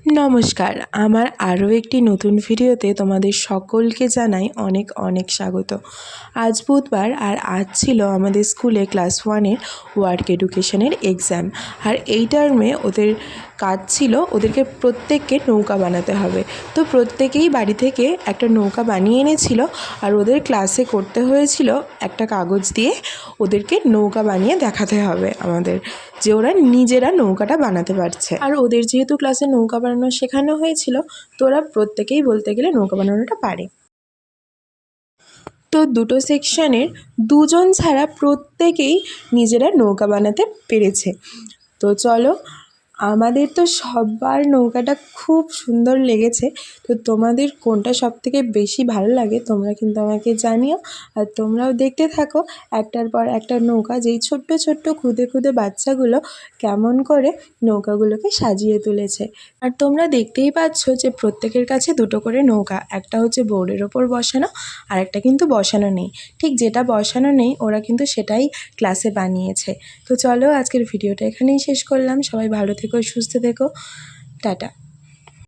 নমস্কার, আমার আরও একটি নতুন ভিডিওতে তোমাদের সকলকে জানাই অনেক অনেক স্বাগত। আজ বুধবার আর আজ ছিল আমাদের স্কুলে ক্লাস 1-এর ওয়ার্ক এডুকেশনের এক্সাম। আর এই টার্মে ওদের কাজ ছিল ওদেরকে প্রত্যেককে নৌকা বানাতে হবে। তো প্রত্যেকেই বাড়ি থেকে একটা নৌকা বানিয়ে এনেছিল আর ওদের ক্লাসে করতে হয়েছিল একটা কাগজ দিয়ে ওদেরকে নৌকা বানিয়ে দেখাতে হবে আমাদের যে ওরা নিজেরা নৌকাটা বানাতে পারছে। আর ওদের যেহেতু ক্লাসে নৌকা বানানো শেখানো হয়েছিল তো ওরা প্রত্যেকেই বলতে গেলে নৌকা বানানোটা পারে। তো দুটো সেকশনের দুজন ছাড়া প্রত্যেকেই নিজেরা নৌকা বানাতে পেরেছে। তো চলো, আমাদের তো সবার নৌকাটা খুব সুন্দর লেগেছে। তো তোমাদের কোনটা সবথেকে বেশি ভালো লাগে তোমরা কিন্তু আমাকে জানিও। আর তোমরাও দেখতে থাকো একটার পর একটা নৌকা, যেই ছোট্ট ছোট্ট খুদে খুদে বাচ্চাগুলো কেমন করে নৌকাগুলোকে সাজিয়ে তুলেছে। আর তোমরা দেখতেই পাচ্ছ যে প্রত্যেকের কাছে দুটো করে নৌকা, একটা হচ্ছে বোর্ডের ওপর বসানো আর একটা কিন্তু বসানো নেই। ঠিক যেটা বসানো নেই ওরা কিন্তু সেটাই ক্লাসে বানিয়েছে। তো চলো, আজকের ভিডিওটা এখানেই শেষ করলাম। সবাই ভালো থেকো, সুস্থ থেকো, টাটা।